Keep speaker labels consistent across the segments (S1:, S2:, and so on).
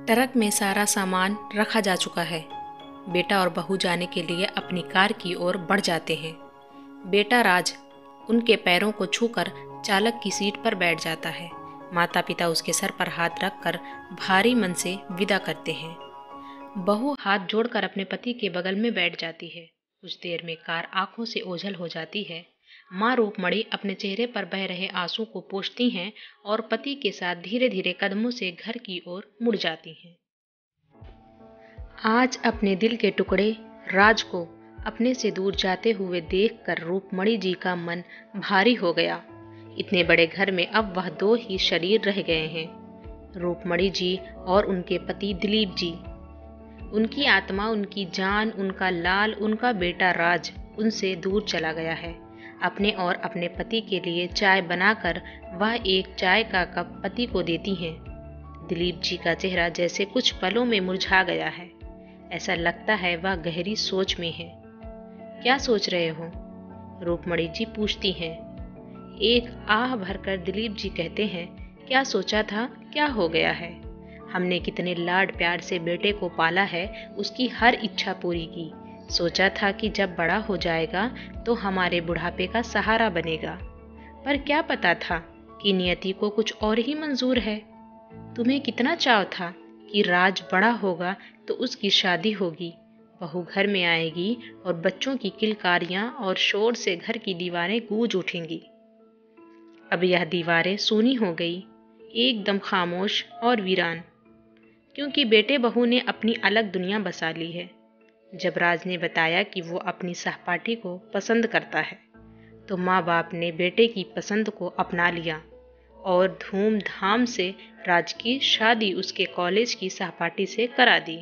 S1: Truck में सारा सामान रखा जा चुका है। बेटा और बहू जाने के लिए अपनी कार की ओर बढ़ जाते हैं। बेटा राज उनके पैरों को छूकर चालक की सीट पर बैठ जाता है। माता पिता उसके सर पर हाथ रखकर भारी मन से विदा करते हैं। बहू हाथ जोड़कर अपने पति के बगल में बैठ जाती है। कुछ देर में कार आंखों से ओझल हो जाती है। माँ रूपमणी अपने चेहरे पर बह रहे आंसू को पोंछती हैं और पति के साथ धीरे धीरे कदमों से घर की ओर मुड़ जाती हैं। आज अपने दिल के टुकड़े राज को अपने से दूर जाते हुए देखकर रूपमणी जी का मन भारी हो गया। इतने बड़े घर में अब वह दो ही शरीर रह गए हैं, रूपमणी जी और उनके पति दिलीप जी। उनकी आत्मा, उनकी जान, उनका लाल, उनका बेटा राज उनसे दूर चला गया है। अपने और अपने पति के लिए चाय बनाकर वह एक चाय का कप पति को देती हैं। दिलीप जी का चेहरा जैसे कुछ पलों में मुरझा गया है। ऐसा लगता है वह गहरी सोच में है। क्या सोच रहे हो? रूपमणी जी पूछती हैं। एक आह भरकर दिलीप जी कहते हैं, क्या सोचा था, क्या हो गया है? हमने कितने लाड प्यार से बेटे को पाला है, उसकी हर इच्छा पूरी की। सोचा था कि जब बड़ा हो जाएगा तो हमारे बुढ़ापे का सहारा बनेगा, पर क्या पता था कि नियति को कुछ और ही मंजूर है। तुम्हें कितना चाव था कि राज बड़ा होगा तो उसकी शादी होगी, बहू घर में आएगी और बच्चों की किलकारियां और शोर से घर की दीवारें गूंज उठेंगी। अब यह दीवारें सूनी हो गई, एकदम खामोश और वीरान, क्योंकि बेटे बहू ने अपनी अलग दुनिया बसा ली है। जब राज ने बताया कि वो अपनी सहपाठी को पसंद करता है तो माँ बाप ने बेटे की पसंद को अपना लिया और धूमधाम से राज की शादी उसके कॉलेज की सहपाठी से करा दी।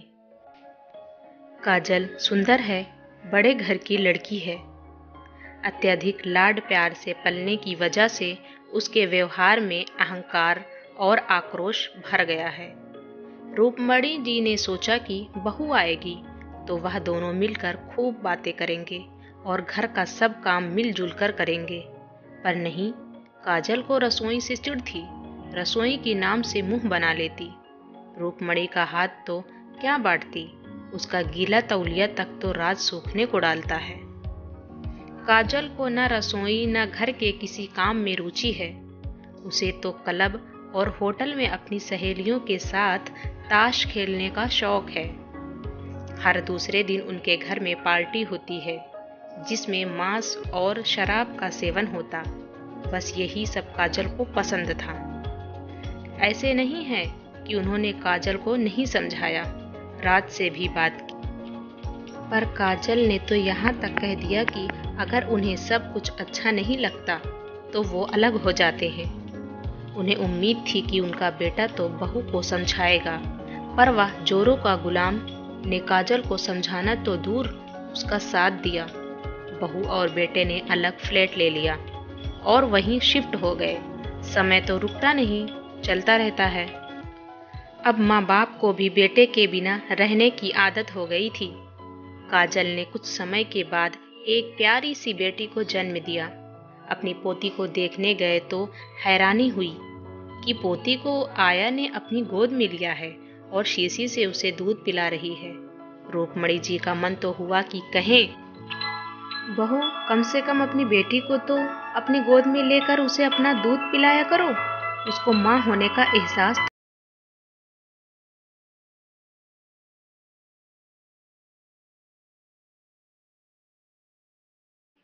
S1: काजल सुंदर है, बड़े घर की लड़की है। अत्यधिक लाड प्यार से पलने की वजह से उसके व्यवहार में अहंकार और आक्रोश भर गया है। रूपमणी जी ने सोचा कि बहू आएगी तो वह दोनों मिलकर खूब बातें करेंगे और घर का सब काम मिलजुल कर करेंगे, पर नहीं, काजल को रसोई से चिढ़ थी। रसोई के नाम से मुंह बना लेती। रूपमणी का हाथ तो क्या बांटती, उसका गीला तौलिया तक तो राज सूखने को डालता है। काजल को न रसोई न घर के किसी काम में रुचि है। उसे तो क्लब और होटल में अपनी सहेलियों के साथ ताश खेलने का शौक है। हर दूसरे दिन उनके घर में पार्टी होती है जिसमें मांस और शराब का सेवन होता। बस यही सब काजल को पसंद था। ऐसे नहीं है कि उन्होंने काजल को नहीं समझाया, राज से भी बात की, पर काजल ने तो यहाँ तक कह दिया कि अगर उन्हें सब कुछ अच्छा नहीं लगता तो वो अलग हो जाते हैं। उन्हें उम्मीद थी कि उनका बेटा तो बहू को समझाएगा, पर वह जोरों का गुलाम ने काजल को समझाना तो दूर, उसका साथ दिया। बहू और बेटे ने अलग फ्लैट ले लिया और वहीं शिफ्ट हो गए। समय तो रुकता नहीं, चलता रहता है। अब माँ बाप को भी बेटे के बिना रहने की आदत हो गई थी। काजल ने कुछ समय के बाद एक प्यारी सी बेटी को जन्म दिया। अपनी पोती को देखने गए तो हैरानी हुई कि पोती को आया ने अपनी गोद में लिया है और शीशी से उसे दूध पिला रही है। रूपमणी जी का मन तो हुआ कि कहें, बहू कम से कम अपनी बेटी को तो अपनी गोद में लेकर उसे अपना दूध पिलाया करो, उसको माँ होने का एहसास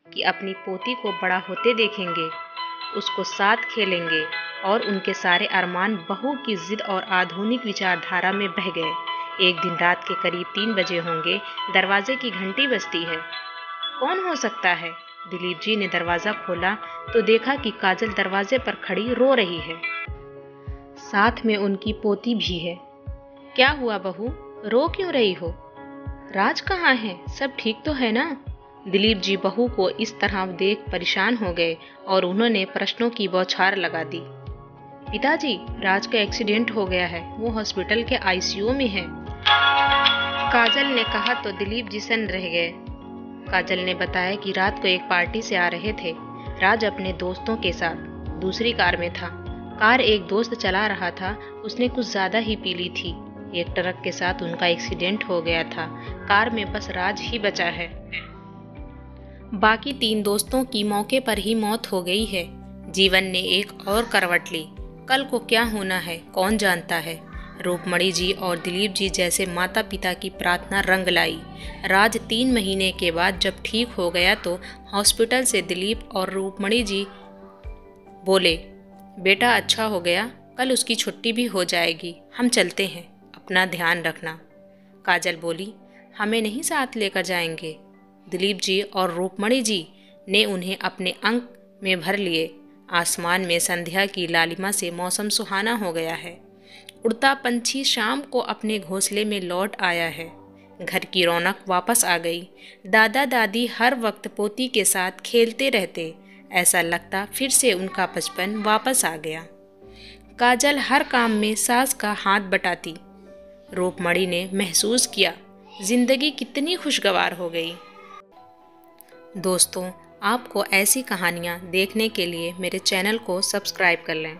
S1: कि अपनी पोती को बड़ा होते देखेंगे, उसको साथ खेलेंगे, और उनके सारे अरमान बहू की जिद और आधुनिक विचारधारा में बह गए। एक दिन रात के करीब 3 बजे होंगे, दरवाजे की घंटी बजती है। कौन हो सकता है? दिलीप जी ने दरवाजा खोला तो देखा कि काजल दरवाजे पर खड़ी रो रही है। साथ में उनकी पोती भी है। क्या हुआ बहू, रो क्यों रही हो? राज कहाँ है? सब ठीक तो है ना? दिलीप जी बहू को इस तरह देख परेशान हो गए और उन्होंने प्रश्नों की बौछार लगा दी। पिताजी, राज का एक्सीडेंट हो गया है, वो हॉस्पिटल के आईसीयू में है, काजल ने कहा तो दिलीप जी सन्न रह गए। काजल ने बताया कि रात को एक पार्टी से आ रहे थे। राज अपने दोस्तों के साथ दूसरी कार में था। कार एक दोस्त चला रहा था, उसने कुछ ज्यादा ही पी ली थी। एक ट्रक के साथ उनका एक्सीडेंट हो गया था। कार में बस राज ही बचा है। बाकी 3 दोस्तों की मौके पर ही मौत हो गई है। जीवन ने एक और करवट ली। कल को क्या होना है कौन जानता है। रूपमणि जी और दिलीप जी जैसे माता पिता की प्रार्थना रंग लाई। राज 3 महीने के बाद जब ठीक हो गया तो हॉस्पिटल से दिलीप और रूपमणि जी बोले, बेटा अच्छा हो गया, कल उसकी छुट्टी भी हो जाएगी, हम चलते हैं, अपना ध्यान रखना। काजल बोली, हमें नहीं साथ लेकर जाएंगे। दिलीप जी और रूपमणि जी ने उन्हें अपने अंक में भर लिए। आसमान में संध्या की लालिमा से मौसम सुहाना हो गया है। उड़ता पंछी शाम को अपने घोंसले में लौट आया है। घर की रौनक वापस आ गई। दादा दादी हर वक्त पोती के साथ खेलते रहते। ऐसा लगता फिर से उनका बचपन वापस आ गया। काजल हर काम में सास का हाथ बटाती। रूपमणि ने महसूस किया जिंदगी कितनी खुशगवार हो गई। दोस्तों, आपको ऐसी कहानियाँ देखने के लिए मेरे चैनल को सब्सक्राइब कर लें।